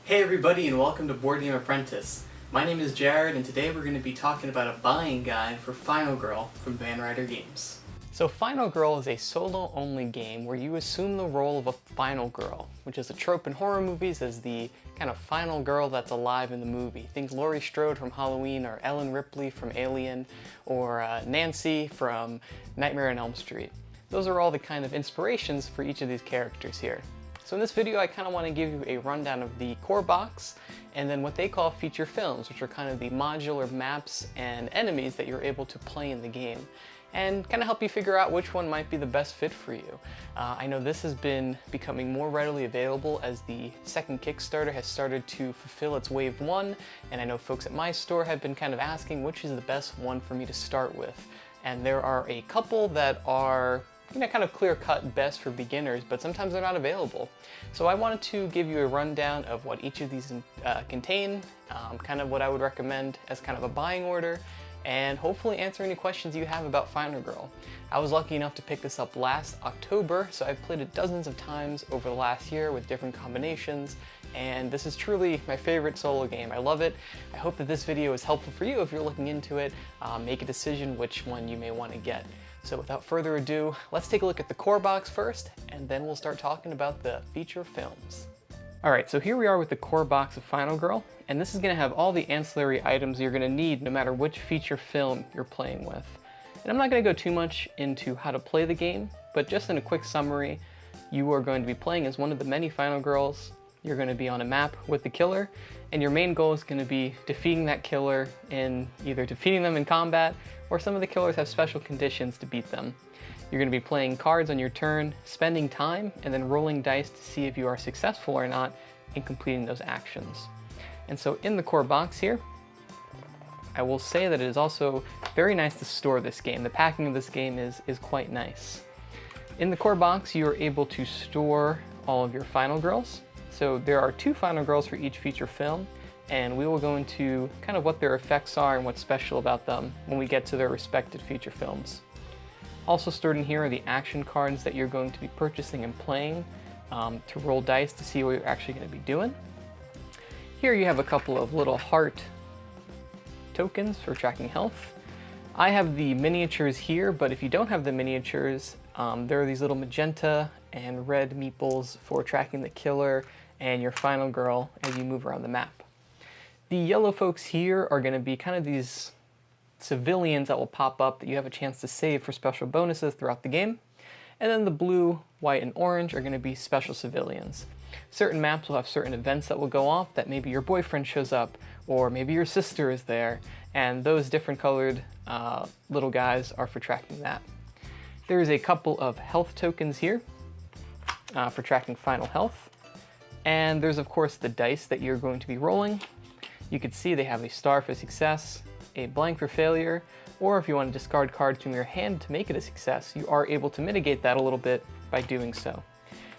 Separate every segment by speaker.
Speaker 1: Hey everybody and welcome to Boardgame Apprentice. My name is Jared and today we're going to be talking about a buying guide for FinalGirl from Van Games. So FinalGirl is a solo-only game where you assume the role of a final girl, which is a trope in horror movies as the kind of final girl that's alive in the movie. Think Laurie Strode from Halloween, or Ellen Ripley from Alien, or Nancy from Nightmare on Elm Street. Those are all the kind of inspirations for each of these characters here. So in this video, I kind of want to give you a rundown of the core box and then what they call feature films, which are kind of the modular maps and enemies that you're able to play in the game, and kind of help you figure out which one might be the best fit for you. I know this has been becoming more readily available as the second Kickstarter has started to fulfill its wave 1, and I know folks at my store have been kind of asking which is the best one for me to start with. And there are a couple that are kind of clear-cut best for beginners, but sometimes they're not available. So I wanted to give you a rundown of what each of these contain, kind of what I would recommend as kind of a buying order, and hopefully answer any questions you have about FinalGirl. I was lucky enough to pick this up last October, so I've played it dozens of times over the last year with different combinations, and this is truly my favorite solo game. I love it. I hope that this video is helpful for you if you're looking into it. Make a decision which one you may want to get. So without further ado, let's take a look at the core box first, and then we'll start talking about the feature films. Alright, so here we are with the core box of FinalGirl, and this is going to have all the ancillary items you're going to need no matter which feature film you're playing with. And I'm not going to go too much into how to play the game, but just in a quick summary, you are going to be playing as one of the many FinalGirls. You're going to be on a map with the killer, and your main goal is going to be defeating that killer in either defeating them in combat, or some of the killers have special conditions to beat them. You're going to be playing cards on your turn, spending time, and then rolling dice to see if you are successful or not in completing those actions. And so in the core box here, I will say that it is also very nice to store this game. The packing of this game is quite nice. In the core box, you are able to store all of your FinalGirls. So there are 2 FinalGirls for each feature film, and we will go into kind of what their effects are and what's special about them when we get to their respective feature films. Also stored in here are the action cards that you're going to be purchasing and playing to roll dice to see what you're actually going to be doing. Here you have a couple of little heart tokens for tracking health. I have the miniatures here, but if you don't have the miniatures, there are these little magenta and red meeples for tracking the killer and your FinalGirl as you move around the map. The yellow folks here are going to be kind of these civilians that will pop up that you have a chance to save for special bonuses throughout the game. And then the blue, white, and orange are going to be special civilians. Certain maps will have certain events that will go off, that maybe your boyfriend shows up, or maybe your sister is there, and those different colored little guys are for tracking that. There's a couple of health tokens here for tracking final health. And there's of course the dice that you're going to be rolling. You can see they have a star for success, a blank for failure, or if you want to discard cards from your hand to make it a success, you are able to mitigate that a little bit by doing so.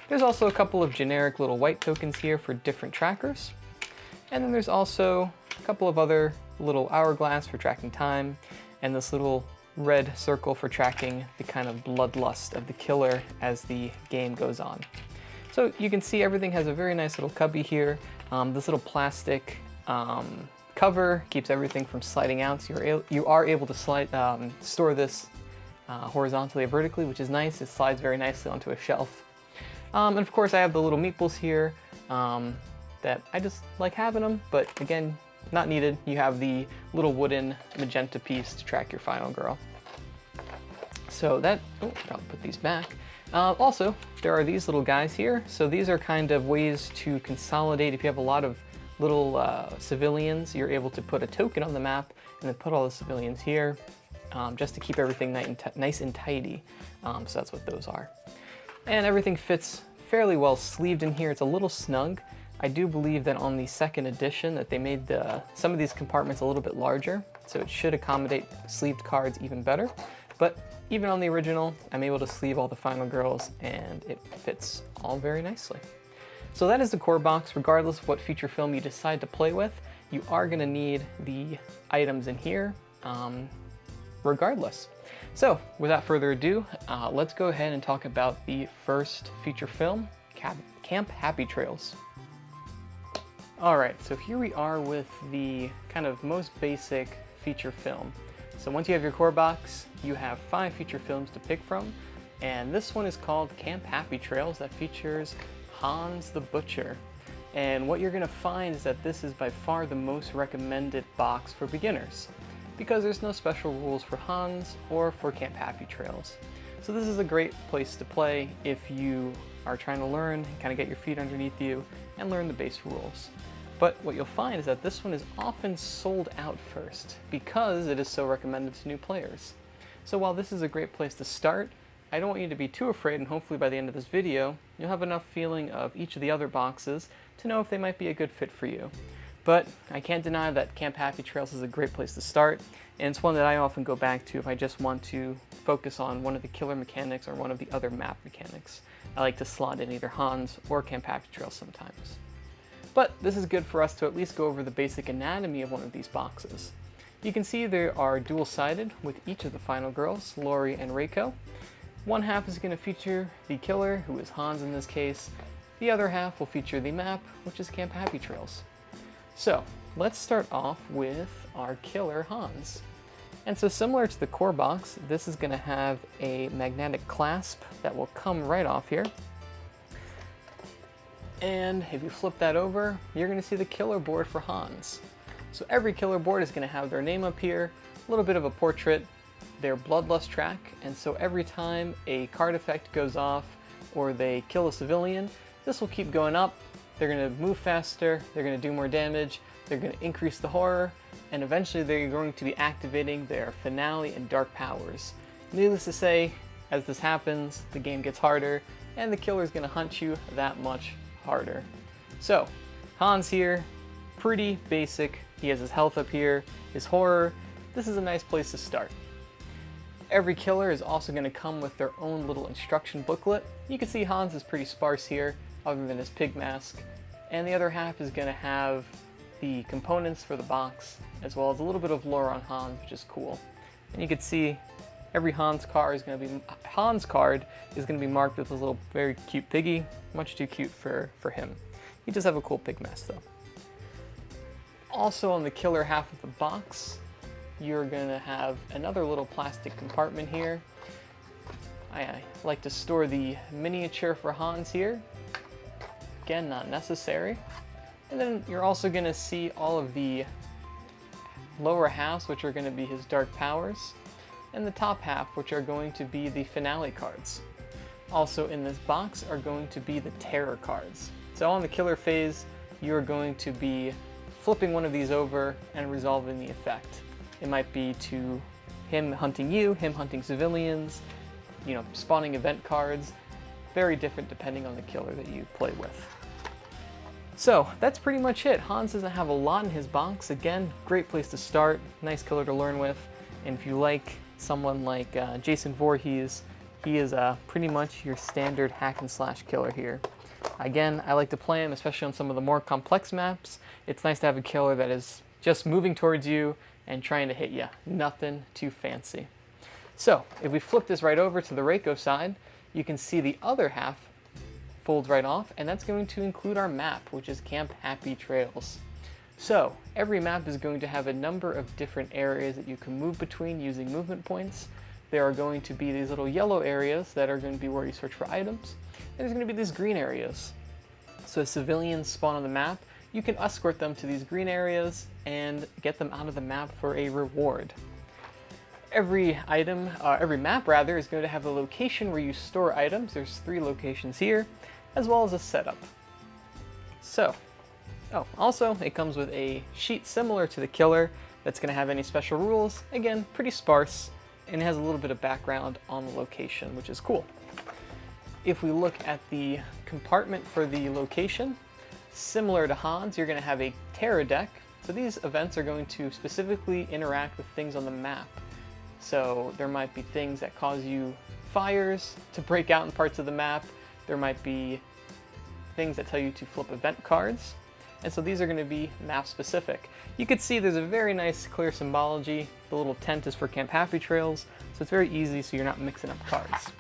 Speaker 1: There's also a couple of generic little white tokens here for different trackers. And then there's also a couple of other little hourglass for tracking time, and this little red circle for tracking the kind of bloodlust of the killer as the game goes on. So you can see everything has a very nice little cubby here. This little plastic cover keeps everything from sliding out, so you are able to store this horizontally or vertically, which is nice. It slides very nicely onto a shelf. And of course I have the little meeples here that I just like having them, but again, not needed. You have the little wooden magenta piece to track your FinalGirl. So that, I'll put these back. Also, there are these little guys here. So these are kind of ways to consolidate. If you have a lot of little civilians, you're able to put a token on the map and then put all the civilians here just to keep everything nice and tidy. So that's what those are. And everything fits fairly well sleeved in here. It's a little snug. I do believe that on the second edition that they made some of these compartments a little bit larger, so it should accommodate sleeved cards even better. But even on the original, I'm able to sleeve all the FinalGirls and it fits all very nicely. So that is the core box. Regardless of what feature film you decide to play with, you are going to need the items in here regardless. So without further ado, let's go ahead and talk about the first feature film, Camp Happy Trails. Alright, so here we are with the kind of most basic feature film. So once you have your core box, you have 5 feature films to pick from, and this one is called Camp Happy Trails that features Hans the Butcher. And what you're going to find is that this is by far the most recommended box for beginners, because there's no special rules for Hans or for Camp Happy Trails. So this is a great place to play if you are trying to learn, kind of get your feet underneath you, and learn the base rules. But what you'll find is that this one is often sold out first because it is so recommended to new players. So while this is a great place to start, I don't want you to be too afraid, and hopefully by the end of this video, you'll have enough feeling of each of the other boxes to know if they might be a good fit for you. But I can't deny that Camp Happy Trails is a great place to start, and it's one that I often go back to if I just want to focus on one of the killer mechanics or one of the other map mechanics. I like to slot in either Hans or Camp Happy Trails sometimes. But this is good for us to at least go over the basic anatomy of one of these boxes. You can see they are dual-sided with each of the final girls, Lori and Reiko. One half is going to feature the killer, who is Hans in this case. The other half will feature the map, which is Camp Happy Trails. So, let's start off with our killer Hans. And so similar to the core box, this is going to have a magnetic clasp that will come right off here. And if you flip that over, you're going to see the killer board for Hans. So every killer board is going to have their name up here, a little bit of a portrait, their bloodlust track, and so every time a card effect goes off or they kill a civilian, this will keep going up. They're going to move faster, they're going to do more damage, they're going to increase the horror, and eventually they're going to be activating their finale and dark powers. Needless to say, as this happens, the game gets harder, and the killer is going to hunt you that much harder. So, Hans here, pretty basic. He has his health up here, his horror. This is a nice place to start. Every killer is also going to come with their own little instruction booklet. You can see Hans is pretty sparse here, other than his pig mask. And the other half is going to have the components for the box, as well as a little bit of lore on Hans, which is cool. And you can see every Hans card is going to be marked with this little very cute piggy. Much too cute for him. He does have a cool pig mask though. Also on the killer half of the box, you're going to have another little plastic compartment here. I like to store the miniature for Hans here. Again, not necessary. And then you're also going to see all of the lower halves, which are going to be his dark powers, and the top half, which are going to be the finale cards. Also in this box are going to be the terror cards. So on the killer phase, you're going to be flipping one of these over and resolving the effect. It might be to him hunting you, him hunting civilians, spawning event cards. Very different depending on the killer that you play with. So that's pretty much it. Hans doesn't have a lot in his box. Again, great place to start, nice killer to learn with. And if you like someone like Jason Voorhees, he is pretty much your standard hack and slash killer here. Again, I like to play him, especially on some of the more complex maps. It's nice to have a killer that is just moving towards you and trying to hit you. Nothing too fancy. So, if we flip this right over to the Reiko side, you can see the other half folds right off, and that's going to include our map, which is Camp Happy Trails. So, every map is going to have a number of different areas that you can move between using movement points. There are going to be these little yellow areas that are going to be where you search for items, and there's going to be these green areas. So as civilians spawn on the map, you can escort them to these green areas and get them out of the map for a reward. Every map is going to have a location where you store items. There's 3 locations here, as well as a setup. So, also it comes with a sheet similar to the killer that's going to have any special rules. Again, pretty sparse, and it has a little bit of background on the location, which is cool. If we look at the compartment for the location, similar to Hans, you're going to have a terror deck. So these events are going to specifically interact with things on the map. So there might be things that cause you fires to break out in parts of the map. There might be things that tell you to flip event cards. And so these are going to be map specific. You can see there's a very nice clear symbology. The little tent is for Camp Happy Trails, so it's very easy so you're not mixing up cards.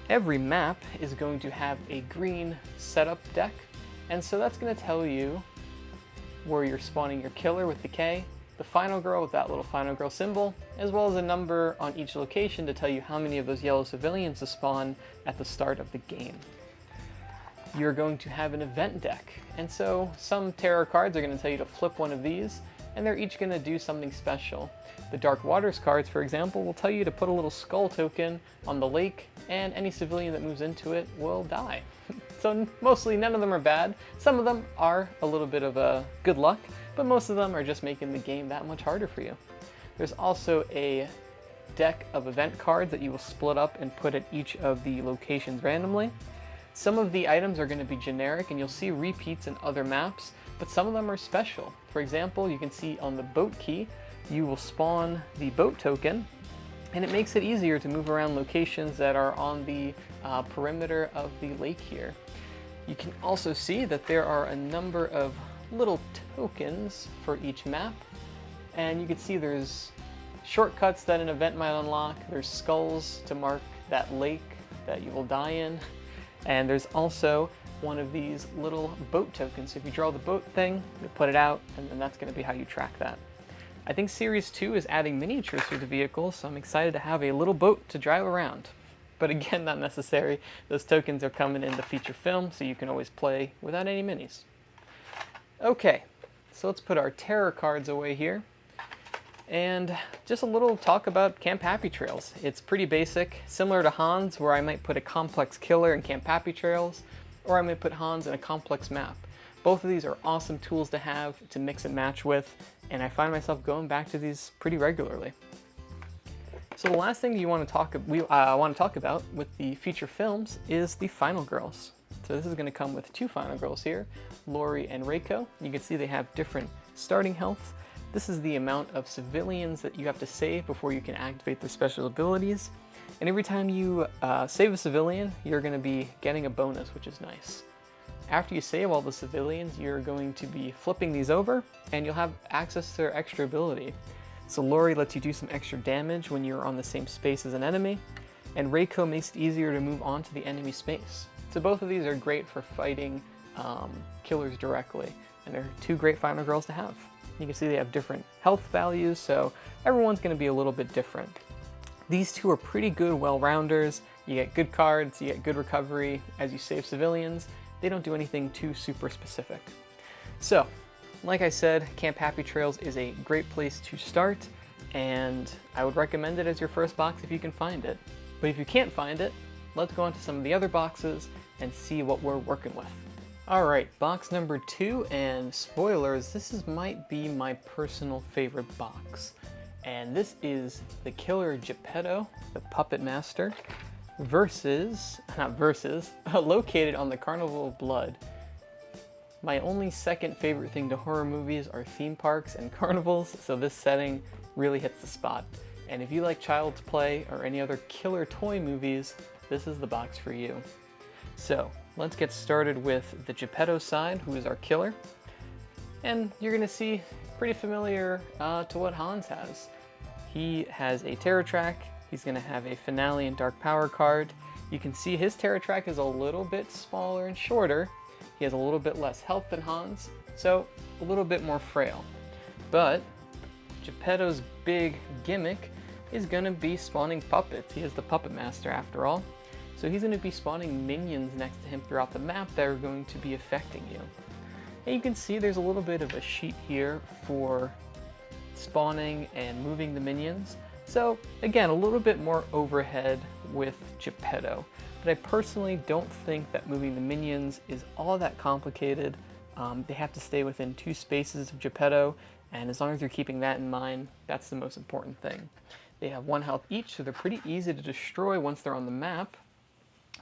Speaker 1: Every map is going to have a green setup deck, And so that's going to tell you where you're spawning your killer with the K, the Final Girl with that little Final Girl symbol, as well as a number on each location to tell you how many of those yellow civilians to spawn at the start of the game. You're going to have an event deck, and so some tarot cards are going to tell you to flip one of these, and they're each going to do something special. The Dark Waters cards, for example, will tell you to put a little skull token on the lake, and any civilian that moves into it will die. So mostly none of them are bad. Some of them are a little bit of a good luck, but most of them are just making the game that much harder for you. There's also a deck of event cards that you will split up and put at each of the locations randomly. Some of the items are going to be generic and you'll see repeats in other maps, but some of them are special. For example, you can see on the boat key, you will spawn the boat token, and it makes it easier to move around locations that are on the perimeter of the lake here. You can also see that there are a number of little tokens for each map, and you can see there's shortcuts that an event might unlock, there's skulls to mark that lake that you will die in, and there's also one of these little boat tokens. So if you draw the boat thing, you put it out, and then that's going to be how you track that. I think Series 2 is adding miniatures to the vehicle, so I'm excited to have a little boat to drive around. But again, not necessary. Those tokens are coming in the feature film, so you can always play without any minis. Okay, so let's put our terror cards away here. And just a little talk about Camp Happy Trails. It's pretty basic, similar to Hans, where I might put a complex killer in Camp Happy Trails, or I might put Hans in a complex map. Both of these are awesome tools to have to mix and match with, and I find myself going back to these pretty regularly. So the last thing want to talk about with the feature films is the Final Girls. So this is going to come with two Final Girls here, Lori and Reiko. You can see they have different starting health. This is the amount of civilians that you have to save before you can activate their special abilities. And every time you save a civilian, you're going to be getting a bonus, which is nice. After you save all the civilians, you're going to be flipping these over, and you'll have access to their extra ability. So Lori lets you do some extra damage when you're on the same space as an enemy, and Reiko makes it easier to move on to the enemy space. So both of these are great for fighting killers directly, and they're two great Final Girls to have. You can see they have different health values, so everyone's going to be a little bit different. These two are pretty good well-rounders. You get good cards, you get good recovery as you save civilians. They don't do anything too super specific. So, like I said, Camp Happy Trails is a great place to start, and I would recommend it as your first box if you can find it. But if you can't find it, let's go on to some of the other boxes and see what we're working with. Alright, box number 2, and spoilers, might be my personal favorite box. And this is the killer Geppetto, the Puppet Master, located on the Carnival of Blood. My only second favorite thing to horror movies are theme parks and carnivals, so this setting really hits the spot. And if you like Child's Play or any other killer toy movies, this is the box for you. So, let's get started with the Geppetto side, who is our killer. And you're going to see pretty familiar to what Hans has. He has a terror track, he's going to have a finale and dark power card. You can see his terror track is a little bit smaller and shorter. He has a little bit less health than Hans, so a little bit more frail. But Geppetto's big gimmick is going to be spawning puppets. He is the Puppet Master after all. So he's going to be spawning minions next to him throughout the map that are going to be affecting you. And you can see there's a little bit of a sheet here for spawning and moving the minions. So again, a little bit more overhead with Geppetto. But I personally don't think that moving the minions is all that complicated. They have to stay within 2 spaces of Geppetto, and as long as you're keeping that in mind, that's the most important thing. They have 1 health each, so they're pretty easy to destroy once they're on the map.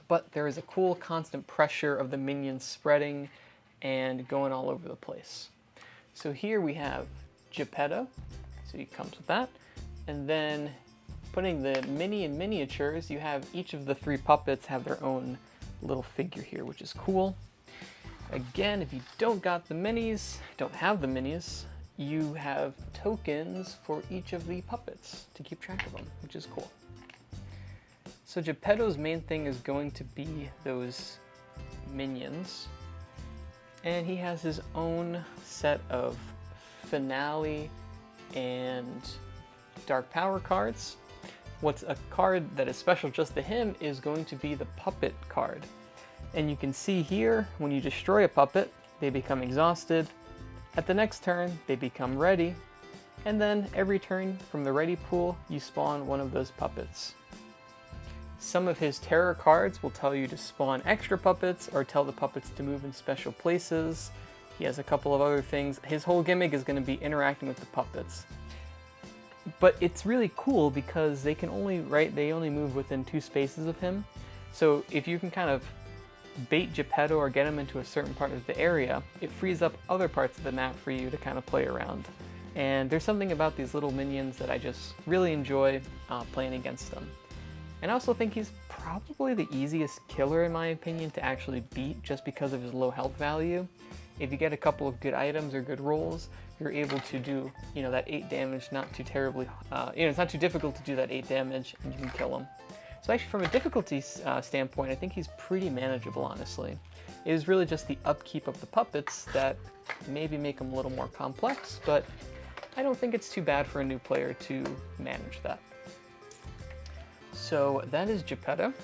Speaker 1: But there is a cool constant pressure of the minions spreading and going all over the place. So here we have Geppetto, so he comes with that. And then putting the mini in miniatures, you have each of the 3 puppets have their own little figure here, which is cool. Again, if you don't have the minis, you have tokens for each of the puppets to keep track of them, which is cool. So Geppetto's main thing is going to be those minions. And he has his own set of finale and dark power cards. What's a card that is special just to him is going to be the puppet card. And you can see here, when you destroy a puppet, they become exhausted. At the next turn, they become ready. And then every turn from the ready pool, you spawn one of those puppets. Some of his terror cards will tell you to spawn extra puppets or tell the puppets to move in special places. He has a couple of other things. His whole gimmick is going to be interacting with the puppets. But it's really cool because they only move within 2 spaces of him. So if you can kind of bait Geppetto or get him into a certain part of the area, it frees up other parts of the map for you to kind of play around. And there's something about these little minions that I just really enjoy playing against them. And I also think he's probably the easiest killer in my opinion to actually beat just because of his low health value. If you get a couple of good items or good rolls, you're able to do, that 8 damage, not too terribly, it's not too difficult to do that 8 damage and you can kill him. So actually from a difficulty standpoint, I think he's pretty manageable, honestly. It is really just the upkeep of the puppets that maybe make him a little more complex, but I don't think it's too bad for a new player to manage that. So that is Geppetto.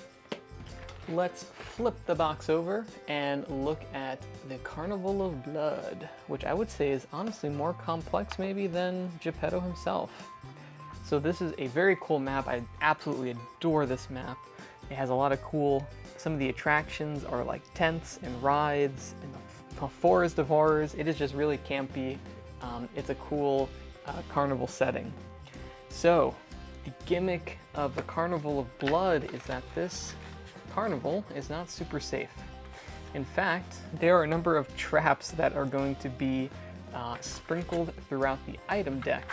Speaker 1: Let's flip the box over and look at the Carnival of Blood, which I would say is honestly more complex maybe than Geppetto himself. So this is a very cool map. I absolutely adore this map. It has a lot of some of the attractions are like tents and rides and a forest of horrors. It is just really campy. It's a cool carnival setting. So the gimmick of the Carnival of Blood is that this carnival is not super safe. In fact, there are a number of traps that are going to be sprinkled throughout the item deck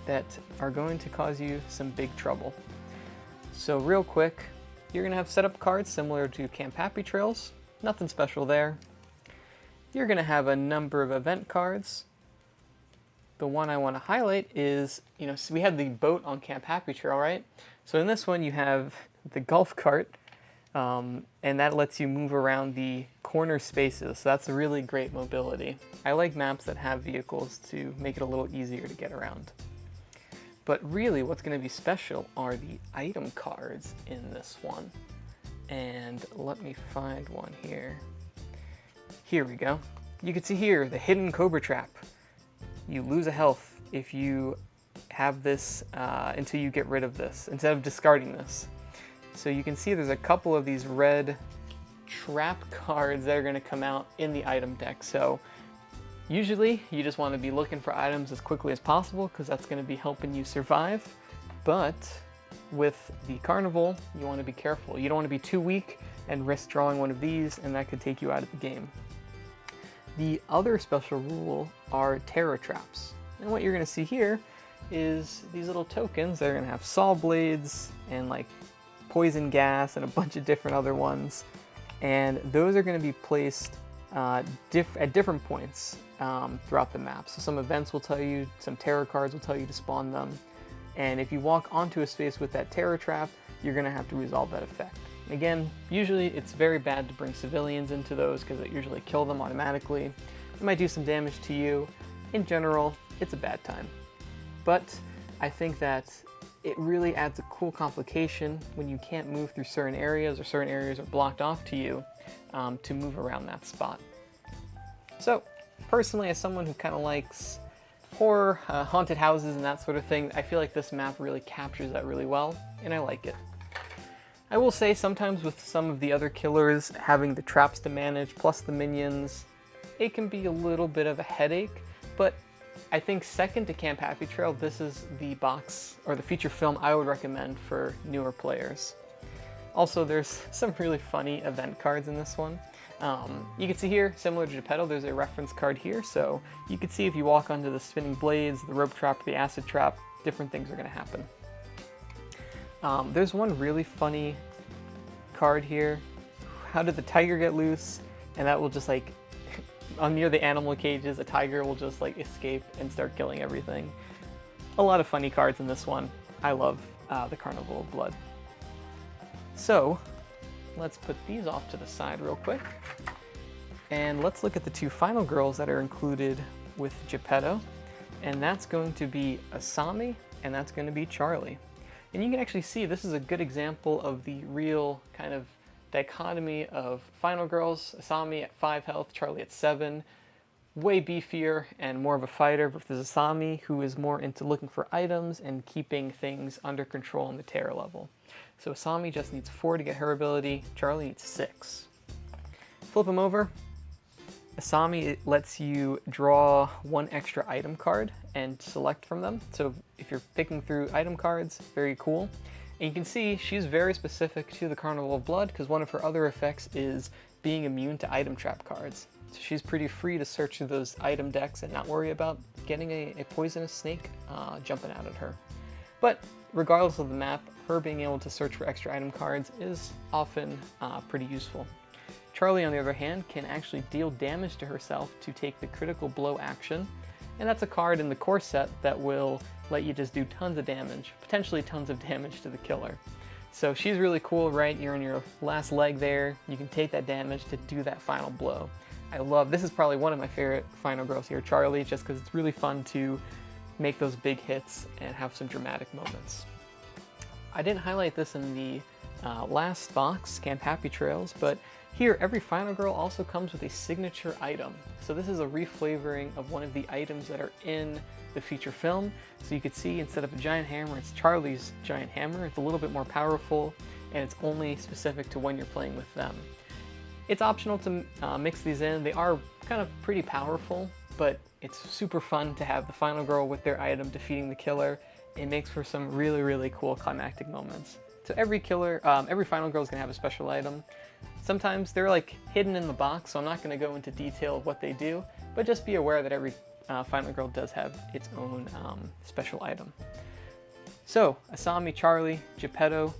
Speaker 1: that are going to cause you some big trouble. So real quick, you're going to have setup cards similar to Camp Happy Trails. Nothing special there. You're going to have a number of event cards. The one I want to highlight is, so we had the boat on Camp Happy Trail, right? So in this one you have the golf cart, and that lets you move around the corner spaces, so that's a really great mobility. I like maps that have vehicles to make it a little easier to get around. But really what's going to be special are the item cards in this one. And let me find one here. Here we go. You can see here the hidden cobra trap. You lose a health if you have this until you get rid of this, instead of discarding this. So you can see there's a couple of these red trap cards that are going to come out in the item deck. So usually you just want to be looking for items as quickly as possible because that's going to be helping you survive. But with the carnival, you want to be careful. You don't want to be too weak and risk drawing one of these, and that could take you out of the game. The other special rule are terror traps. And what you're going to see here is these little tokens. They're going to have saw blades and like poison gas and a bunch of different other ones. And those are going to be placed at different points throughout the map. So some events will tell you, some terror cards will tell you to spawn them. And if you walk onto a space with that terror trap, you're going to have to resolve that effect. Again, usually it's very bad to bring civilians into those because it usually kill them automatically. It might do some damage to you. In general, it's a bad time. But I think that it really adds a cool complication when you can't move through certain areas or certain areas are blocked off to you to move around that spot. So personally, as someone who kind of likes horror, haunted houses and that sort of thing, I feel like this map really captures that really well, and I like it. I will say sometimes with some of the other killers, having the traps to manage plus the minions, it can be a little bit of a headache, but I think second to Camp Happy Trail, this is the box or the feature film I would recommend for newer players. Also, there's some really funny event cards in this one. You can see here, similar to Geppetto, there's a reference card here, so you can see if you walk onto the spinning blades, the rope trap, the acid trap, different things are going to happen. There's one really funny card here. How did the tiger get loose? And that will just like, near the animal cages, a tiger will just like escape and start killing everything. A lot of funny cards in this one. I love the Carnival of Blood. So let's put these off to the side real quick. And let's look at the two final girls that are included with Geppetto. And that's going to be Asami, and that's going to be Charlie. And you can actually see this is a good example of the real kind of dichotomy of final girls. Asami at 5 health, Charlie at 7. Way beefier and more of a fighter versus Asami, who is more into looking for items and keeping things under control on the terror level. So Asami just needs 4 to get her ability, Charlie needs 6. Flip them over. Asami lets you draw 1 extra item card and select from them. So if you're picking through item cards, very cool. And you can see she's very specific to the Carnival of Blood because one of her other effects is being immune to item trap cards. So she's pretty free to search through those item decks and not worry about getting a poisonous snake jumping out at her. But regardless of the map, her being able to search for extra item cards is often pretty useful. Charlie, on the other hand, can actually deal damage to herself to take the critical blow action, and that's a card in the core set that will let you just do tons of damage, potentially tons of damage to the killer. So she's really cool, right? You're in your last leg there, you can take that damage to do that final blow. I love, this is probably one of my favorite final girls here, Charlie, just because it's really fun to make those big hits and have some dramatic moments. I didn't highlight this in the last box, Camp Happy Trails, but here every final girl also comes with a signature item. So this is a reflavoring of one of the items that are in the feature film. So you could see instead of a giant hammer, it's Charlie's giant hammer. It's a little bit more powerful and it's only specific to when you're playing with them. It's optional to mix these in. They are kind of pretty powerful, but it's super fun to have the final girl with their item defeating the killer. It makes for some really, really cool climactic moments. So every final girl is gonna have a special item. Sometimes they're like hidden in the box, so I'm not gonna go into detail of what they do, but just be aware that every final girl does have its own special item. So Asami, Charlie, Geppetto,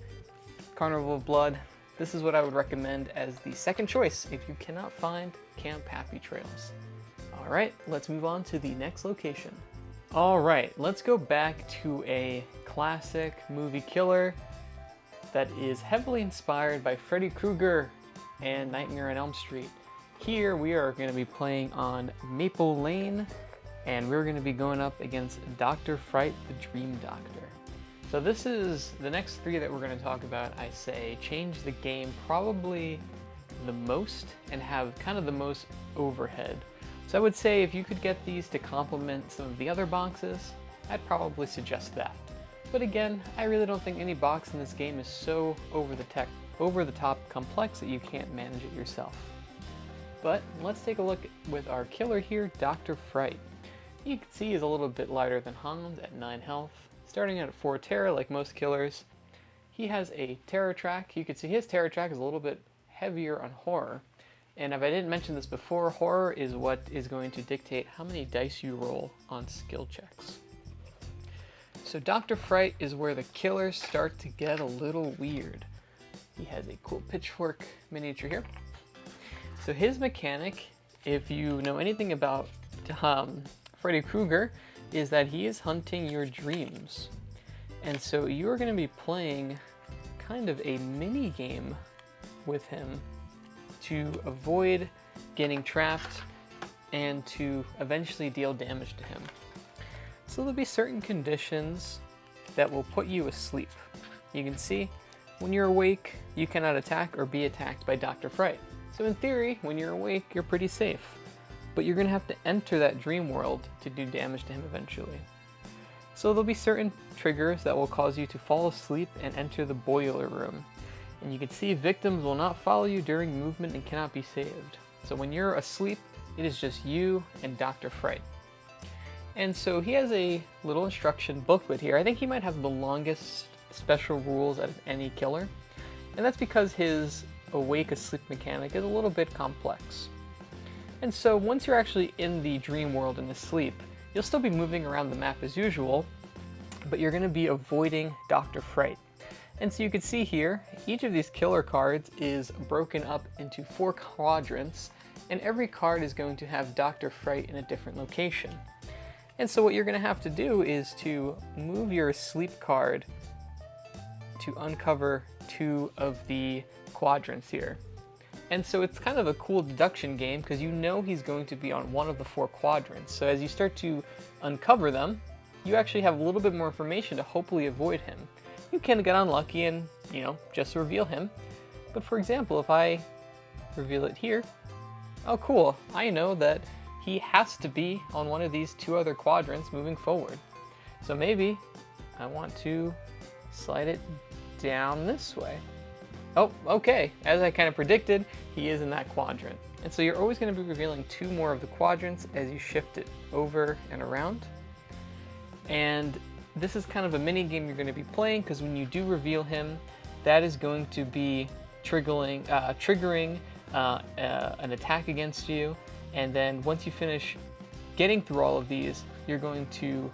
Speaker 1: Carnival of Blood, this is what I would recommend as the second choice if you cannot find Camp Happy Trails. All right, let's move on to the next location. All right, let's go back to a classic movie killer that is heavily inspired by Freddy Krueger and Nightmare on Elm Street. Here we are going to be playing on Maple Lane, and we're going to be going up against Dr. Fright, the Dream Doctor. So this is the next 3 that we're going to talk about, I say, change the game probably the most and have kind of the most overhead. So I would say if you could get these to complement some of the other boxes, I'd probably suggest that. But again, I really don't think any box in this game is so over the top complex that you can't manage it yourself. But let's take a look with our killer here, Dr. Fright. You can see he's a little bit lighter than Hans at 9 health. Starting at 4 terror like most killers. He has a terror track. You can see his terror track is a little bit heavier on horror. And if I didn't mention this before, horror is what is going to dictate how many dice you roll on skill checks. So Dr. Fright is where the killers start to get a little weird. He has a cool pitchfork miniature here. So his mechanic, if you know anything about Freddy Krueger, is that he is hunting your dreams. And so you're going to be playing kind of a mini game with him to avoid getting trapped and to eventually deal damage to him. So there'll be certain conditions that will put you asleep. You can see when you're awake, you cannot attack or be attacked by Dr. Fright. So in theory, when you're awake, you're pretty safe. But you're going to have to enter that dream world to do damage to him eventually. So there'll be certain triggers that will cause you to fall asleep and enter the boiler room. And you can see victims will not follow you during movement and cannot be saved. So when you're asleep, it is just you and Dr. Fright. And so he has a little instruction booklet here. I think he might have the longest special rules out of any killer. And that's because his awake asleep mechanic is a little bit complex. And so once you're actually in the dream world and asleep, you'll still be moving around the map as usual, but you're going to be avoiding Dr. Fright. And so you can see here, each of these killer cards is broken up into 4 quadrants, and every card is going to have Dr. Fright in a different location. And so what you're going to have to do is to move your sleep card to uncover 2 of the quadrants here. And so it's kind of a cool deduction game because you know he's going to be on one of the 4 quadrants. So as you start to uncover them, you actually have a little bit more information to hopefully avoid him. You can get unlucky and, just reveal him. But for example, if I reveal it here, oh cool, I know that he has to be on one of these 2 other quadrants moving forward. So maybe I want to slide it down this way. Oh, okay, as I kind of predicted, he is in that quadrant. And so you're always going to be revealing 2 more of the quadrants as you shift it over and around. And this is kind of a mini game you're going to be playing because when you do reveal him, that is going to be triggering an attack against you. And then once you finish getting through all of these, you're going to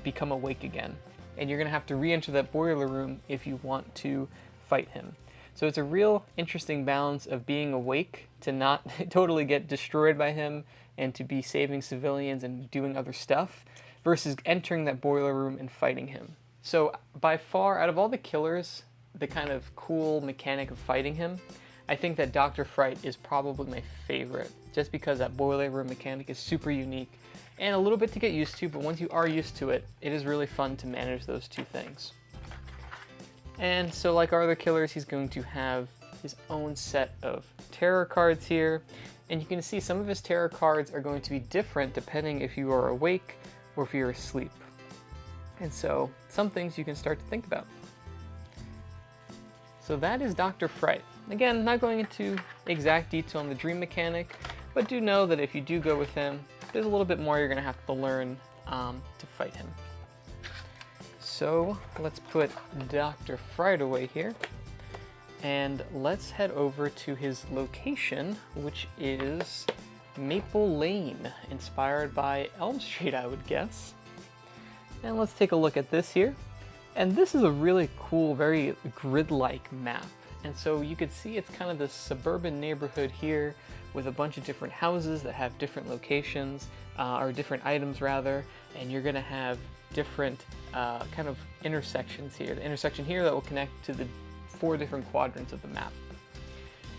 Speaker 1: become awake again. And you're going to have to re-enter that boiler room if you want to fight him. So it's a real interesting balance of being awake to not totally get destroyed by him and to be saving civilians and doing other stuff versus entering that boiler room and fighting him. So by far, out of all the killers, the kind of cool mechanic of fighting him, I think that Dr. Fright is probably my favorite, just because that boiler room mechanic is super unique and a little bit to get used to, but once you are used to it, it is really fun to manage those 2 things. And so like our other killers, he's going to have his own set of terror cards here. And you can see some of his terror cards are going to be different depending if you are awake or if you're asleep. And so some things you can start to think about. So that is Dr. Fright. Again, not going into exact detail on the dream mechanic, but do know that if you do go with him, there's a little bit more you're going to have to learn to fight him. So let's put Dr. Fright away here, and let's head over to his location, which is Maple Lane, inspired by Elm Street, I would guess. And let's take a look at this here. And this is a really cool, very grid-like map. And so you could see it's kind of this suburban neighborhood here with a bunch of different houses that have different locations, or different items rather, and you're gonna have different kind of intersections here. The intersection here that will connect to the 4 different quadrants of the map.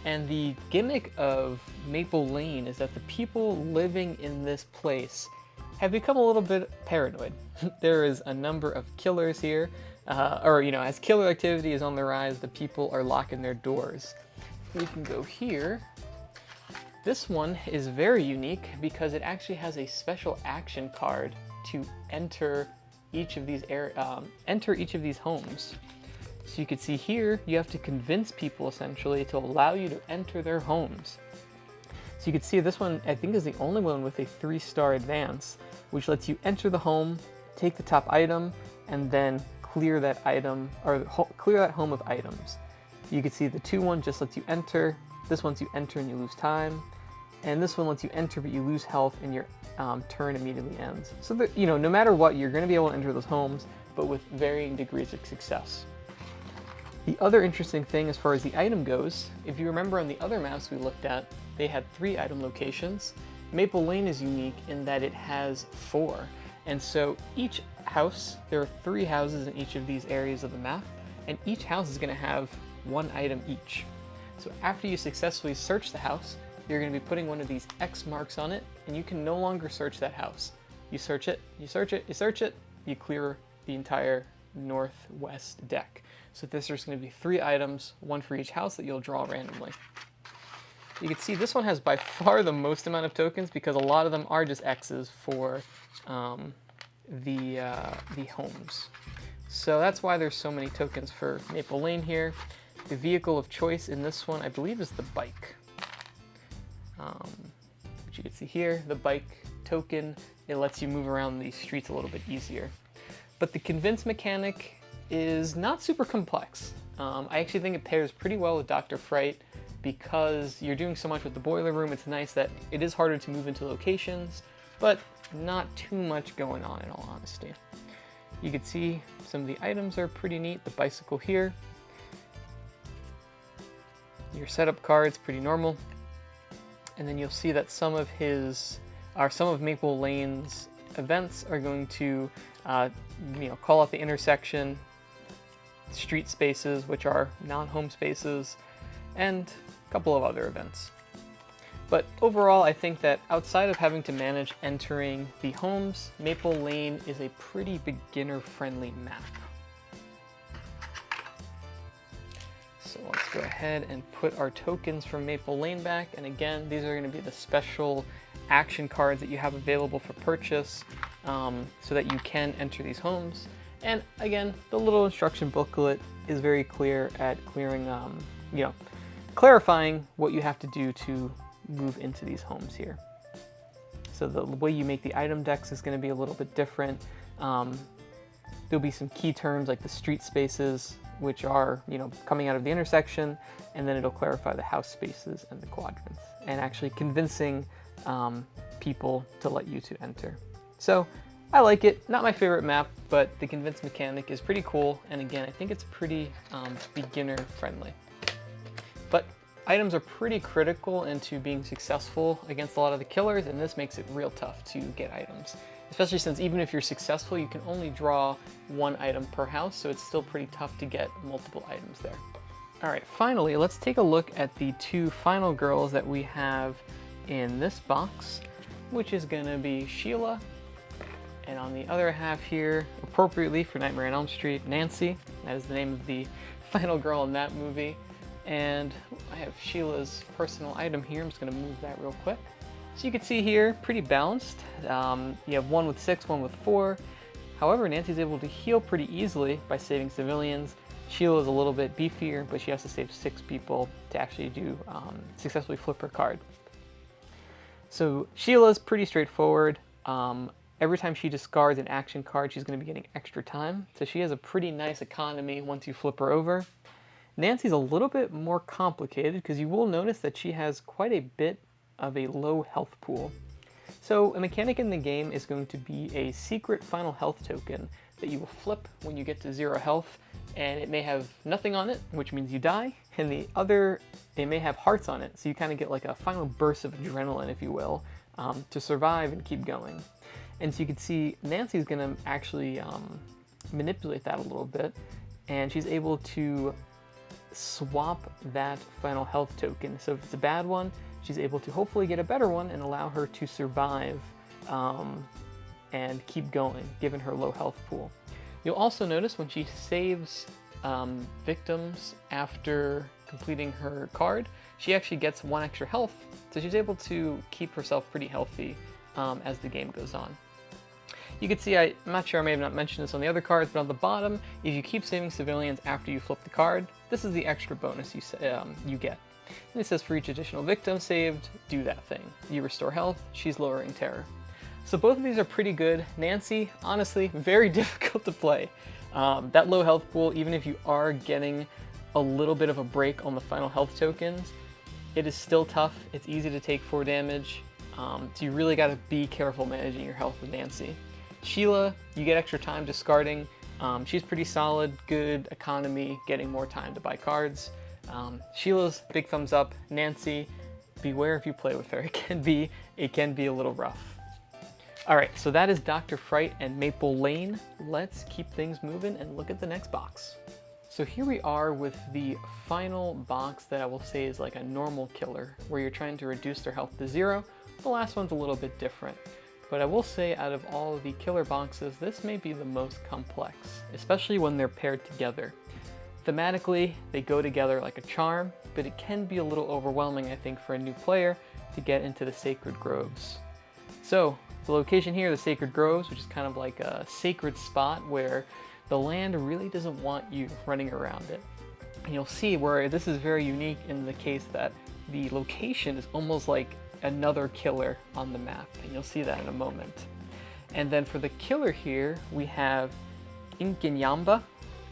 Speaker 1: And the gimmick of Maple Lane is that the people living in this place have become a little bit paranoid. There is a number of killers here, as killer activity is on the rise, the people are locking their doors. We can go here. This one is very unique because it actually has a special action card to enter each of these homes. So you can see here, you have to convince people essentially to allow you to enter their homes. So you can see this one, I think, is the only one with a 3-star advance, which lets you enter the home, take the top item, and then clear that item, or clear that home of items. You can see the 2-1 just lets you enter. This one lets you enter and you lose time. And this one lets you enter but you lose health and your turn immediately ends. So that, no matter what, you're going to be able to enter those homes, but with varying degrees of success. The other interesting thing as far as the item goes, if you remember on the other maps we looked at, they had 3 item locations. Maple Lane is unique in that it has 4. And so each house, there are 3 houses in each of these areas of the map, and each house is going to have 1 item each. So after you successfully search the house, you're going to be putting one of these X marks on it, and you can no longer search that house. You search it, you search it, you search it, you clear the entire northwest deck. So there's going to be 3 items, 1 for each house that you'll draw randomly. You can see this one has by far the most amount of tokens because a lot of them are just X's for the homes. So that's why there's so many tokens for Maple Lane here. The vehicle of choice in this one, I believe, is the bike. Which you can see here, the bike token, it lets you move around these streets a little bit easier. But the convince mechanic is not super complex. I actually think it pairs pretty well with Dr. Fright because you're doing so much with the boiler room. It's nice that it is harder to move into locations, but not too much going on in all honesty. You can see some of the items are pretty neat. The bicycle here. Your setup card's pretty normal. And then you'll see that some of Maple Lane's events are going to call out the intersection, street spaces, which are non-home spaces, and a couple of other events. But overall, I think that outside of having to manage entering the homes, Maple Lane is a pretty beginner-friendly map. So let's go ahead and put our tokens from Maple Lane back. And again, these are going to be the special action cards that you have available for purchase so that you can enter these homes. And again, the little instruction booklet is very clear at clarifying what you have to do to move into these homes here. So the way you make the item decks is going to be a little bit different. There'll be some key terms like the street spaces, which are coming out of the intersection, and then it'll clarify the house spaces and the quadrants, and actually convincing people to let you to enter. So I like it. Not my favorite map, but the convince mechanic is pretty cool, and again, I think it's pretty beginner friendly. But items are pretty critical into being successful against a lot of the killers, and this makes it real tough to get items. Especially since even if you're successful, you can only draw one item per house, so it's still pretty tough to get multiple items there. All right, finally, let's take a look at the two final girls that we have in this box, which is gonna be Sheila, and on the other half here, appropriately for Nightmare on Elm Street, Nancy. That is the name of the final girl in that movie. And I have Sheila's personal item here. I'm just going to move that real quick. So you can see here, pretty balanced. You have one with 6, one with 4. However, Nancy's able to heal pretty easily by saving civilians. Sheila's a little bit beefier, but she has to save 6 people to actually successfully flip her card. So Sheila's pretty straightforward. Every time she discards an action card, she's going to be getting extra time. So she has a pretty nice economy once you flip her over. Nancy's a little bit more complicated because you will notice that she has quite a bit of a low health pool. So a mechanic in the game is going to be a secret final health token that you will flip when you get to 0 health, and it may have nothing on it, which means you die, and the other, it may have hearts on it, so you kind of get like a final burst of adrenaline, if you will, to survive and keep going. And so you can see Nancy's going to actually manipulate that a little bit, and she's able to swap that final health token. So if it's a bad one, she's able to hopefully get a better one and allow her to survive and keep going, given her low health pool. You'll also notice when she saves victims after completing her card, she actually gets 1 extra health, so she's able to keep herself pretty healthy as the game goes on. You can see, I'm not sure, I may have not mentioned this on the other cards, but on the bottom, if you keep saving civilians after you flip the card, this is the extra bonus you get. And it says for each additional victim saved, do that thing. You restore health, she's lowering terror. So both of these are pretty good. Nancy, honestly, very difficult to play. That low health pool, even if you are getting a little bit of a break on the final health tokens, it is still tough. It's easy to take 4 damage, so you really got to be careful managing your health with Nancy. Sheila, you get extra time discarding. She's pretty solid, good economy, getting more time to buy cards. Sheila's big thumbs up. Nancy, beware if you play with her. It can be a little rough. All right, so that is Dr. Fright and Maple Lane. Let's keep things moving and look at the next box. So here we are with the final box that I will say is like a normal killer, where you're trying to reduce their health to 0. The last one's a little bit different. But I will say, out of all of the killer boxes, this may be the most complex, especially when they're paired together. Thematically, they go together like a charm, but it can be a little overwhelming, I think, for a new player to get into the Sacred Groves. So, the location here, the Sacred Groves, which is kind of like a sacred spot where the land really doesn't want you running around it. And you'll see where this is very unique in the case that the location is almost like another killer on the map, and you'll see that in a moment. And then for the killer here, we have Inkanyamba,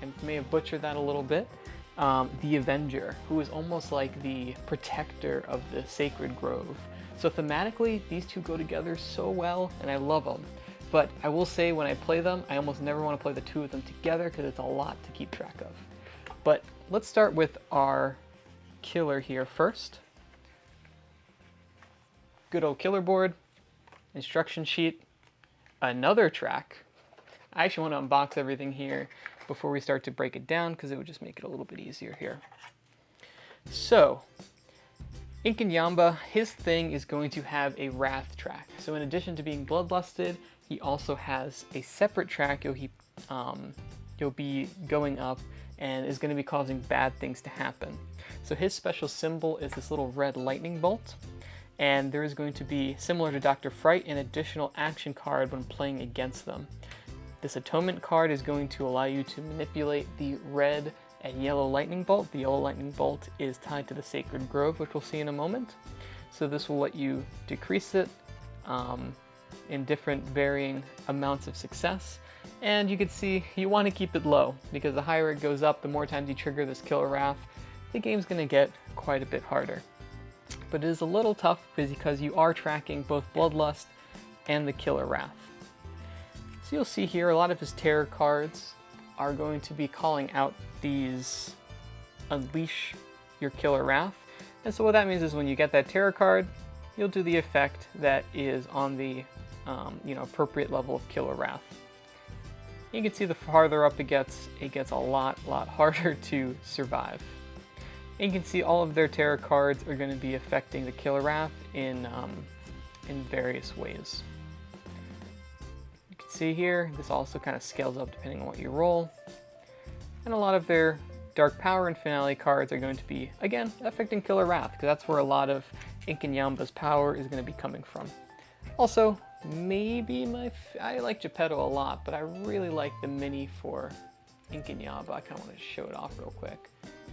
Speaker 1: I may have butchered that a little bit, the Avenger, who is almost like the protector of the Sacred Grove. So thematically, these two go together so well, and I love them. But I will say, when I play them, I almost never want to play the two of them together because it's a lot to keep track of. But let's start with our killer here first. Good old killer board, instruction sheet, another track. I actually want to unbox everything here before we start to break it down because it would just make it a little bit easier here. So, Inkanyamba, his thing is going to have a wrath track. So in addition to being bloodlusted, he also has a separate track you'll be going up and is going to be causing bad things to happen. So his special symbol is this little red lightning bolt, and there is going to be, similar to Dr. Fright, an additional action card when playing against them. This atonement card is going to allow you to manipulate the red and yellow lightning bolt. The yellow lightning bolt is tied to the Sacred Grove, which we'll see in a moment. So this will let you decrease it in different varying amounts of success. And you can see you want to keep it low, because the higher it goes up, the more times you trigger this Killer Wrath, the game's going to get quite a bit harder. But it is a little tough because you are tracking both Bloodlust and the Killer Wrath. So you'll see here a lot of his terror cards are going to be calling out these Unleash Your Killer Wrath. And so what that means is when you get that terror card, you'll do the effect that is on the appropriate level of Killer Wrath. You can see the farther up it gets a lot harder to survive. And you can see all of their terror cards are going to be affecting the Killer Wrath in various ways. You can see here, this also kind of scales up depending on what you roll. And a lot of their Dark Power and Finale cards are going to be, again, affecting Killer Wrath, because that's where a lot of Inkanyamba's power is going to be coming from. Also, maybe I like Geppetto a lot, but I really like the mini for Inkanyamba. I kind of want to show it off real quick.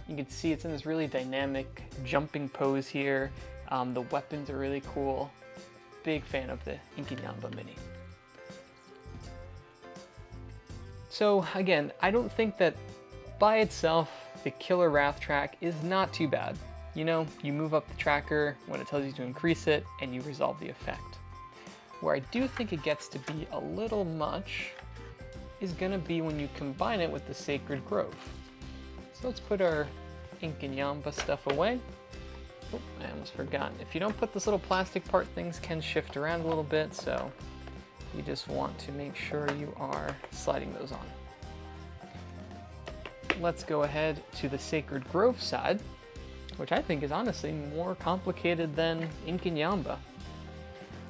Speaker 1: You can see it's in this really dynamic jumping pose here. The weapons are really cool. Big fan of the Inkanyamba mini. So again, I don't think that by itself the Killer Wrath track is not too bad. You know, you move up the tracker when it tells you to increase it, and you resolve the effect. Where I do think it gets to be a little much is going to be when you combine it with the Sacred Grove. So let's put our Inkanyamba stuff away. Oh, I almost forgot. If you don't put this little plastic part, things can shift around a little bit, so you just want to make sure you are sliding those on. Let's go ahead to the Sacred Grove side, which I think is honestly more complicated than Inkanyamba.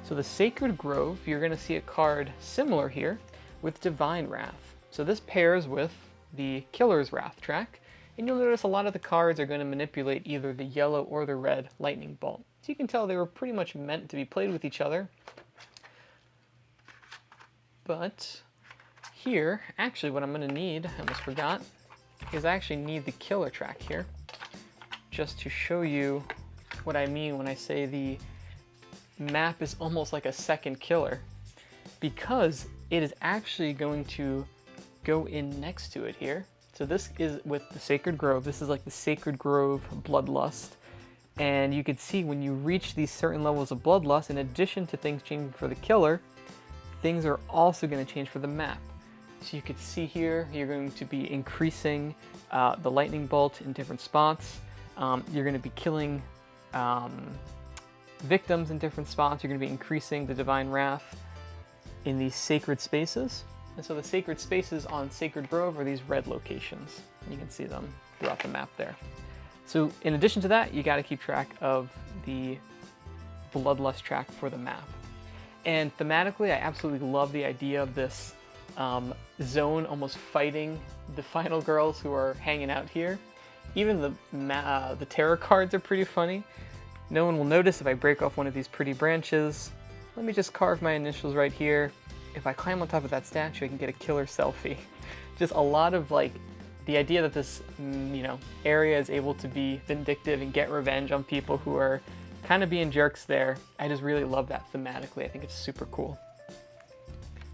Speaker 1: So the Sacred Grove, you're going to see a card similar here with Divine Wrath. So this pairs with the Killer's Wrath track, and you'll notice a lot of the cards are going to manipulate either the yellow or the red lightning bolt. So you can tell they were pretty much meant to be played with each other. But here, actually what I'm going to need, I almost forgot, is I actually need the Killer track here, just to show you what I mean when I say the map is almost like a second killer, because it is actually going to go in next to it here. So this is with the Sacred Grove. This is like the Sacred Grove Bloodlust. And you can see when you reach these certain levels of Bloodlust, in addition to things changing for the killer, things are also going to change for the map. So you can see here, you're going to be increasing the lightning bolt in different spots. You're going to be killing victims in different spots. You're going to be increasing the Divine Wrath in these sacred spaces. And so the sacred spaces on Sacred Grove are these red locations. You can see them throughout the map there. So in addition to that, you got to keep track of the Bloodlust track for the map. And thematically, I absolutely love the idea of this zone almost fighting the final girls who are hanging out here. Even the terror cards are pretty funny. No one will notice if I break off one of these pretty branches. Let me just carve my initials right here. If I climb on top of that statue, I can get a killer selfie. Just a lot of like the idea that this area is able to be vindictive and get revenge on people who are kind of being jerks there. I just really love that thematically. I think it's super cool.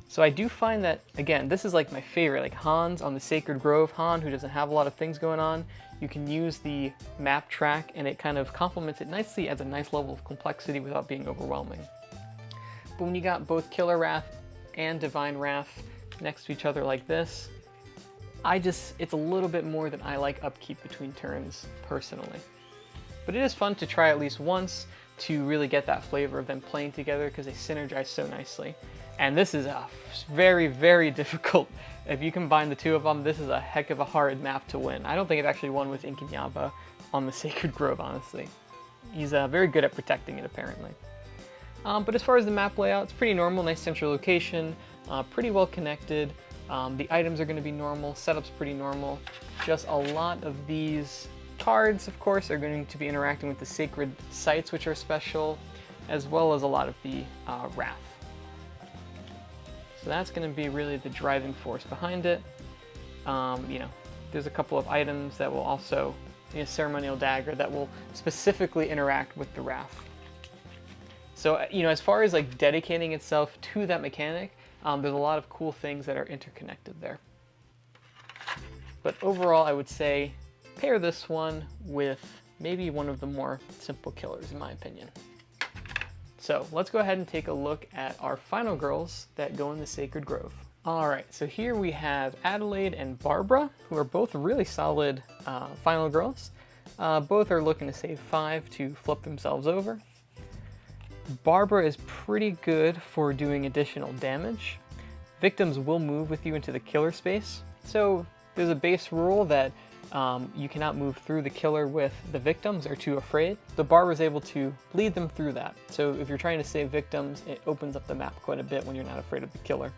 Speaker 1: So I do find that, again, this is like my favorite, like Hans on the Sacred Grove. Han, who doesn't have a lot of things going on, you can use the map track and it kind of complements it nicely, adds a nice level of complexity without being overwhelming. But when you got both Killer Wrath and Divine Wrath next to each other like this, it's a little bit more than I like upkeep between turns personally. But it is fun to try at least once to really get that flavor of them playing together because they synergize so nicely. And this is a very, very difficult, if you combine the two of them, this is a heck of a hard map to win. I don't think I've actually won with Inkanyamba on the Sacred Grove, honestly. he's very good at protecting it, apparently. But as far as the map layout, it's pretty normal, nice central location, pretty well connected. The items are going to be normal, setup's pretty normal. Just a lot of these cards, of course, are going to be interacting with the sacred sites, which are special, as well as a lot of the wrath. So that's going to be really the driving force behind it. You know, there's a couple of items that will also, ceremonial dagger that will specifically interact with the wrath. So, you know, as far as like dedicating itself to that mechanic, there's a lot of cool things that are interconnected there. But overall, I would say pair this one with maybe one of the more simple killers, in my opinion. So let's go ahead and take a look at our final girls that go in the Sacred Grove. Alright, so here we have Adelaide and Barbara, who are both really solid final girls. Both are looking to save 5 to flip themselves over. Barbara is pretty good for doing additional damage. Victims will move with you into the killer space, so there's a base rule that you cannot move through the killer with the victims, they're too afraid. The Barbara is able to lead them through that, so if you're trying to save victims, it opens up the map quite a bit when you're not afraid of the killer.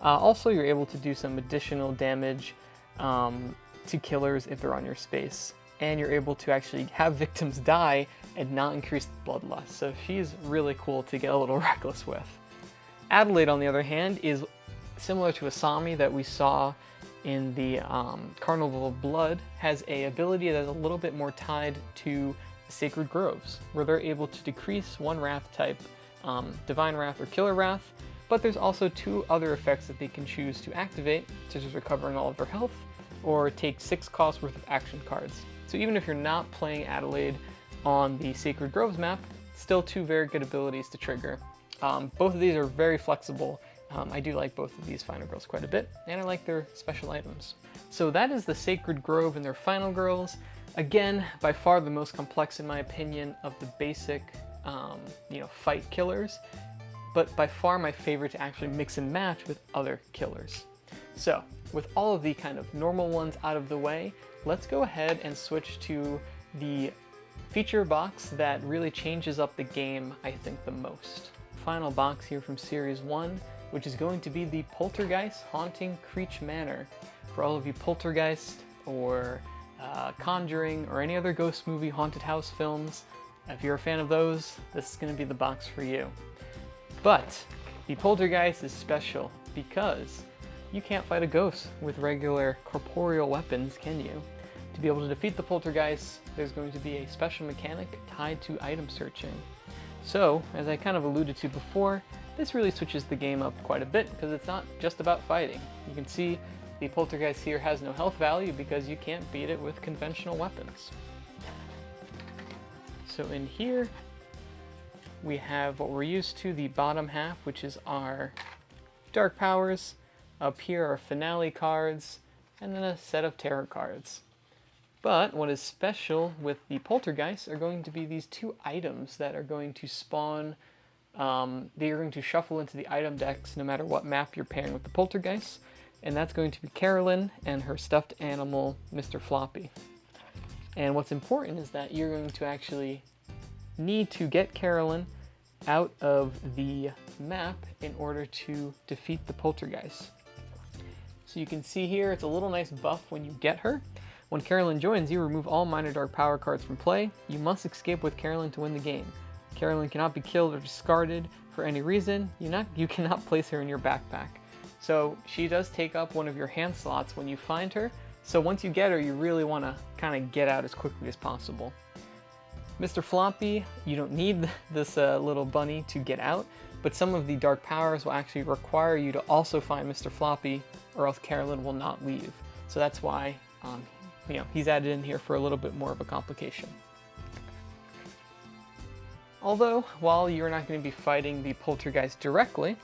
Speaker 1: Also, you're able to do some additional damage to killers if they're on your space, and you're able to actually have victims die and not increase bloodlust, so she's really cool to get a little reckless with. Adelaide, on the other hand, is similar to Asami that we saw in the Carnival of Blood, has a ability that is a little bit more tied to the Sacred Groves, where they're able to decrease one wrath type, Divine Wrath or Killer Wrath, but there's also 2 other effects that they can choose to activate, such as recovering all of their health, or take 6 costs worth of action cards. So even if you're not playing Adelaide on the Sacred Groves map, still 2 very good abilities to trigger. Both of these are very flexible. I do like both of these final girls quite a bit, and I like their special items. So that is the Sacred Grove and their final girls. Again, by far the most complex in my opinion of the basic fight killers, but by far my favorite to actually mix and match with other killers. So with all of the kind of normal ones out of the way, let's go ahead and switch to the feature box that really changes up the game, I think, the most. Final box here from Series 1, which is going to be the Poltergeist Haunting Creech Manor. For all of you Poltergeist or Conjuring or any other ghost movie haunted house films, if you're a fan of those, this is going to be the box for you. But the Poltergeist is special because you can't fight a ghost with regular corporeal weapons, can you? To be able to defeat the Poltergeist, there's going to be a special mechanic tied to item searching. So, as I kind of alluded to before, this really switches the game up quite a bit because it's not just about fighting. You can see the Poltergeist here has no health value because you can't beat it with conventional weapons. So in here, we have what we're used to, the bottom half, which is our dark powers. Up here are finale cards, and then a set of tarot cards. But what is special with the Poltergeist are going to be these 2 items that are going to spawn, they are going to shuffle into the item decks no matter what map you're pairing with the Poltergeist, and that's going to be Carolyn and her stuffed animal, Mr. Floppy. And what's important is that you're going to actually need to get Carolyn out of the map in order to defeat the Poltergeist. So you can see here, it's a little nice buff when you get her. When Carolyn joins you, remove all minor dark power cards from play. You must escape with Carolyn to win the game. Carolyn cannot be killed or discarded for any reason. You cannot place her in your backpack. So she does take up one of your hand slots when you find her. So once you get her, you really want to kind of get out as quickly as possible. Mr. Floppy, you don't need this little bunny to get out, but some of the dark powers will actually require you to also find Mr. Floppy, or else Carolyn will not leave. So that's why he's added in here for a little bit more of a complication. Although, while you're not going to be fighting the Poltergeist directly,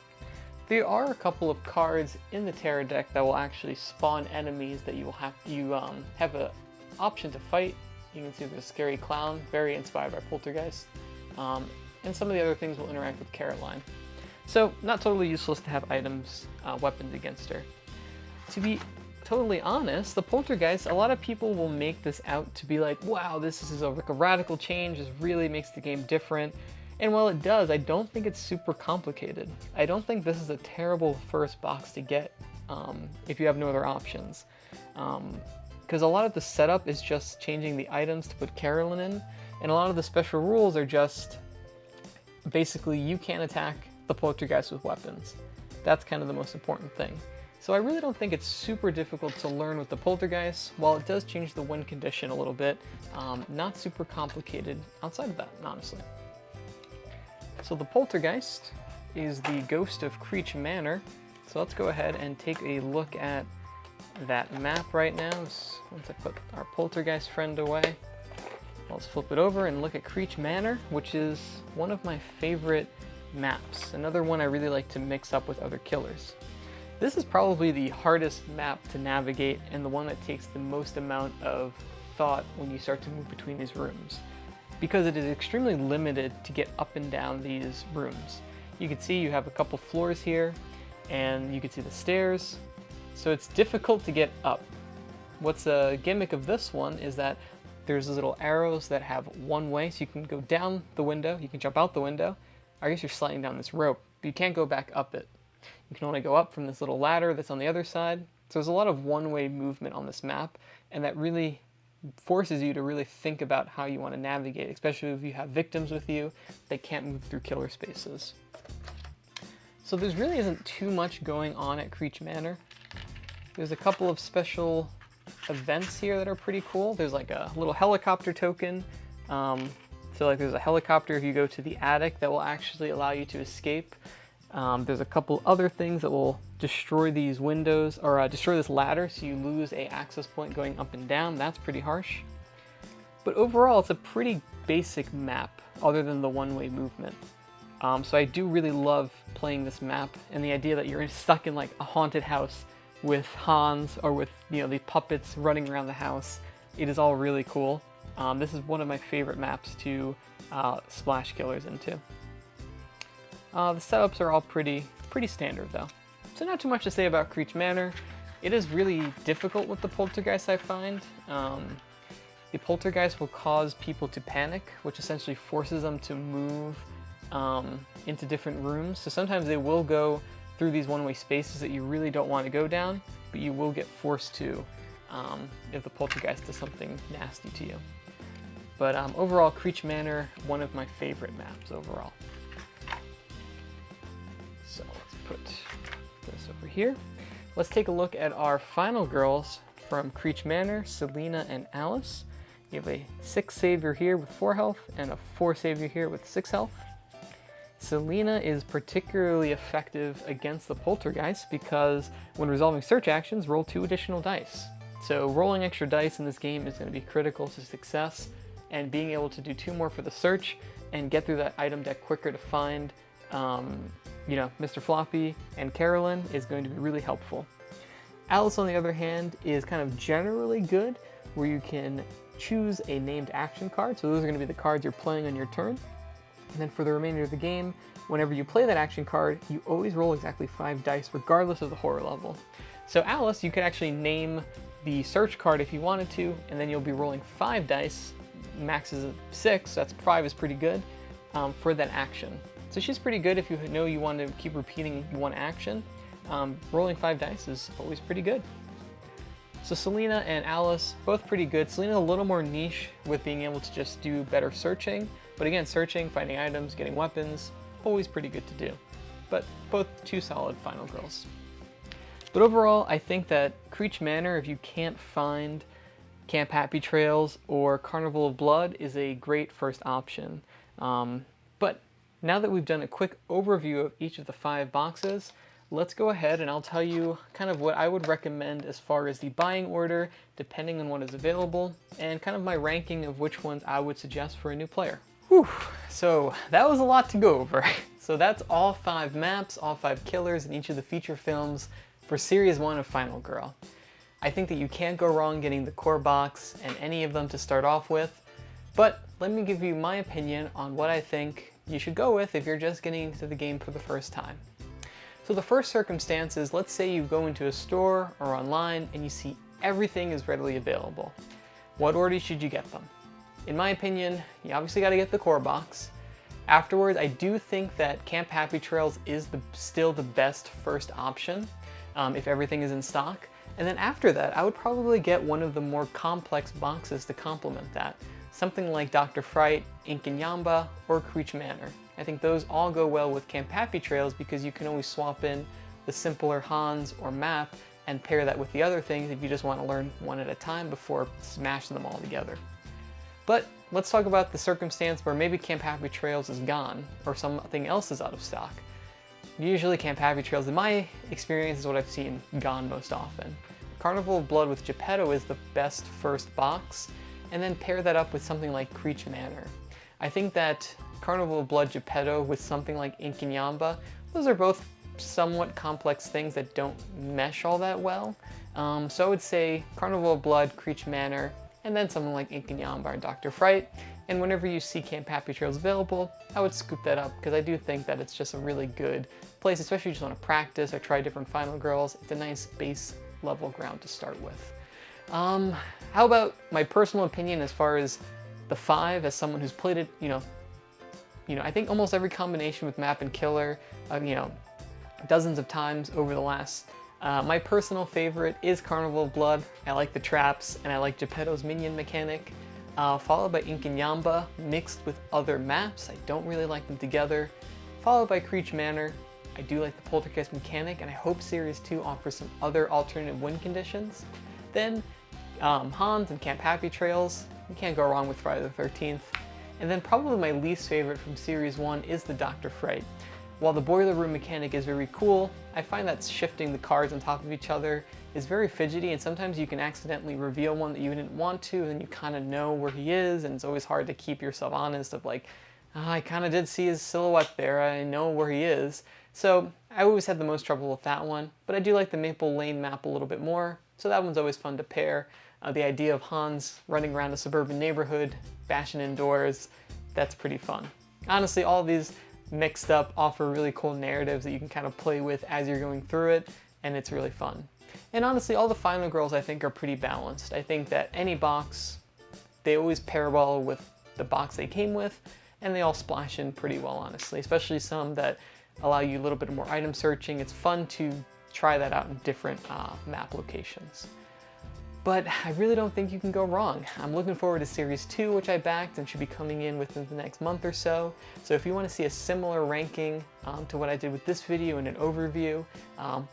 Speaker 1: there are a couple of cards in the tarot deck that will actually spawn enemies that you have an option to fight. You can see there's a scary clown, very inspired by Poltergeist, and some of the other things will interact with Caroline. So, not totally useless to have items, weapons against her. To be totally honest, the Poltergeist, a lot of people will make this out to be like, wow, this is like a radical change, this really makes the game different. And while it does, I don't think it's super complicated. I don't think this is a terrible first box to get if you have no other options. Because a lot of the setup is just changing the items to put Carolyn in, and a lot of the special rules are just basically you can't attack the Poltergeist with weapons. That's kind of the most important thing. So I really don't think it's super difficult to learn with the Poltergeist. While it does change the win condition a little bit, not super complicated outside of that, honestly. So the Poltergeist is the ghost of Creech Manor. So let's go ahead and take a look at that map right now. Once I put our Poltergeist friend away, let's flip it over and look at Creech Manor, which is one of my favorite maps. Another one I really like to mix up with other killers. This is probably the hardest map to navigate and the one that takes the most amount of thought when you start to move between these rooms, because it is extremely limited to get up and down these rooms. You can see you have a couple floors here, and you can see the stairs, so it's difficult to get up. What's a gimmick of this one is that there's these little arrows that have one way, so you can go down the window, you can jump out the window. I guess you're sliding down this rope, but you can't go back up it. You can only go up from this little ladder that's on the other side. So there's a lot of one-way movement on this map, and that really forces you to really think about how you want to navigate, especially if you have victims with you that can't move through killer spaces. So there really isn't too much going on at Creech Manor. There's a couple of special events here that are pretty cool. There's like a little helicopter token. So like there's a helicopter if you go to the attic that will actually allow you to escape. There's a couple other things that will destroy these windows, or destroy this ladder, so you lose a access point going up and down. That's pretty harsh. But overall, it's a pretty basic map, other than the one-way movement. So I do really love playing this map, and the idea that you're stuck in like a haunted house with Hans, or with, you know, the puppets running around the house. It is all really cool. This is one of my favorite maps to splash killers into. The setups are all pretty standard though. So not too much to say about Creech Manor. It is really difficult with the Poltergeist, I find. The Poltergeist will cause people to panic, which essentially forces them to move into different rooms. So sometimes they will go through these one-way spaces that you really don't want to go down, but you will get forced to if the Poltergeist does something nasty to you. But overall, Creech Manor, one of my favorite maps overall. So let's put this over here. Let's take a look at our final girls from Creech Manor, Selena and Alice. You have a 6 savior here with 4 health and a 4 savior here with 6 health. Selena is particularly effective against the Poltergeist because when resolving search actions, roll 2 additional dice. So rolling extra dice in this game is going to be critical to success, and being able to do 2 more for the search and get through that item deck quicker to find Mr. Floppy and Carolyn is going to be really helpful. Alice, on the other hand, is kind of generally good, where you can choose a named action card. So those are going to be the cards you're playing on your turn. And then for the remainder of the game, whenever you play that action card, you always roll exactly 5 dice, regardless of the horror level. So Alice, you could actually name the search card if you wanted to, and then you'll be rolling 5 dice. Max is 6, so that's 5 is pretty good for that action. So she's pretty good if you know you want to keep repeating one action. Rolling 5 dice is always pretty good. So Selena and Alice, both pretty good. Selena a little more niche with being able to just do better searching. But again, searching, finding items, getting weapons, always pretty good to do. But both 2 solid final girls. But overall, I think that Creech Manor, if you can't find Camp Happy Trails or Carnival of Blood, is a great first option. But now that we've done a quick overview of each of the 5 boxes, let's go ahead and I'll tell you kind of what I would recommend as far as the buying order, depending on what is available, and kind of my ranking of which ones I would suggest for a new player. Whew, so that was a lot to go over. So that's all 5 maps, all 5 killers in each of the feature films for Series 1 of Final Girl. I think that you can't go wrong getting the core box and any of them to start off with, but let me give you my opinion on what I think you should go with if you're just getting into the game for the first time. So the first circumstance is, let's say you go into a store or online and you see everything is readily available. What order should you get them? In my opinion, you obviously got to get the core box. Afterwards, I do think that Camp Happy Trails is still the best first option if everything is in stock. And then after that, I would probably get one of the more complex boxes to complement that. Something like Dr. Fright, Inkanyamba, or Creech Manor. I think those all go well with Camp Happy Trails because you can always swap in the simpler Hans or map and pair that with the other things if you just want to learn one at a time before smashing them all together. But let's talk about the circumstance where maybe Camp Happy Trails is gone or something else is out of stock. Usually Camp Happy Trails, in my experience, is what I've seen gone most often. Carnival of Blood with Geppetto is the best first box, and then pair that up with something like Creech Manor. I think that Carnival of Blood Geppetto with something like Inkanyamba, those are both somewhat complex things that don't mesh all that well. So I would say Carnival of Blood, Creech Manor, and then something like Inkanyamba or Dr. Fright. And whenever you see Camp Happy Trails available, I would scoop that up because I do think that it's just a really good place, especially if you just want to practice or try different Final Girls. It's a nice base level ground to start with. How about my personal opinion as far as the 5, as someone who's played it, I think almost every combination with map and killer, dozens of times over the last. My personal favorite is Carnival of Blood. I like the traps, and I like Geppetto's minion mechanic, followed by Inkanyamba mixed with other maps. I don't really like them together. Followed by Creech Manor. I do like the Poltergeist mechanic, and I hope Series 2 offers some other alternative win conditions. Then Hans and Camp Happy Trails. You can't go wrong with Friday the 13th. And then probably my least favorite from Series 1 is the Dr. Fright. While the boiler room mechanic is very cool, I find that shifting the cards on top of each other is very fidgety, and sometimes you can accidentally reveal one that you didn't want to, and you kind of know where he is, and it's always hard to keep yourself honest of like, oh, I kind of did see his silhouette there, I know where he is. So I always had the most trouble with that one, but I do like the Maple Lane map a little bit more, so that one's always fun to pair. The idea of Hans running around a suburban neighborhood, bashing indoors, that's pretty fun. Honestly, all of these mixed up offer really cool narratives that you can kind of play with as you're going through it, and it's really fun. And honestly, all the Final Girls I think are pretty balanced. I think that any box, they always pair well with the box they came with, and they all splash in pretty well, honestly, especially some that allow you a little bit more item searching. It's fun to try that out in different map locations. But I really don't think you can go wrong. I'm looking forward to Series 2, which I backed and should be coming in within the next month or so. So if you want to see a similar ranking to what I did with this video and an overview,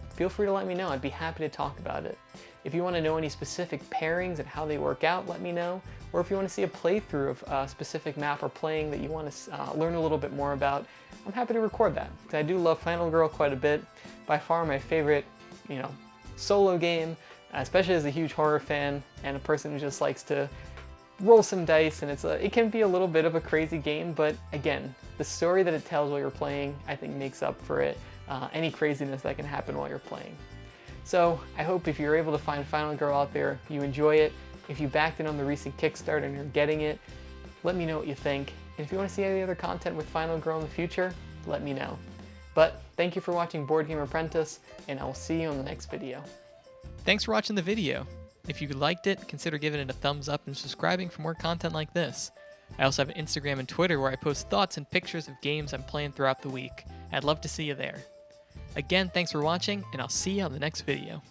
Speaker 1: feel free to let me know. I'd be happy to talk about it. If you want to know any specific pairings and how they work out, let me know. Or if you want to see a playthrough of a specific map or playing that you want to learn a little bit more about, I'm happy to record that. Because I do love Final Girl quite a bit. By far my favorite, solo game. Especially as a huge horror fan and a person who just likes to roll some dice, and it can be a little bit of a crazy game, but again, the story that it tells while you're playing, I think makes up for it, any craziness that can happen while you're playing. So I hope if you're able to find Final Girl out there, you enjoy it. If you backed it on the recent Kickstarter and you're getting it, let me know what you think. And if you want to see any other content with Final Girl in the future, let me know. But thank you for watching Board Game Apprentice, and I will see you on the next video. Thanks for watching the video. If you liked it, consider giving it a thumbs up and subscribing for more content like this. I also have an Instagram and Twitter where I post thoughts and pictures of games I'm playing throughout the week. I'd love to see you there. Again, thanks for watching, and I'll see you on the next video.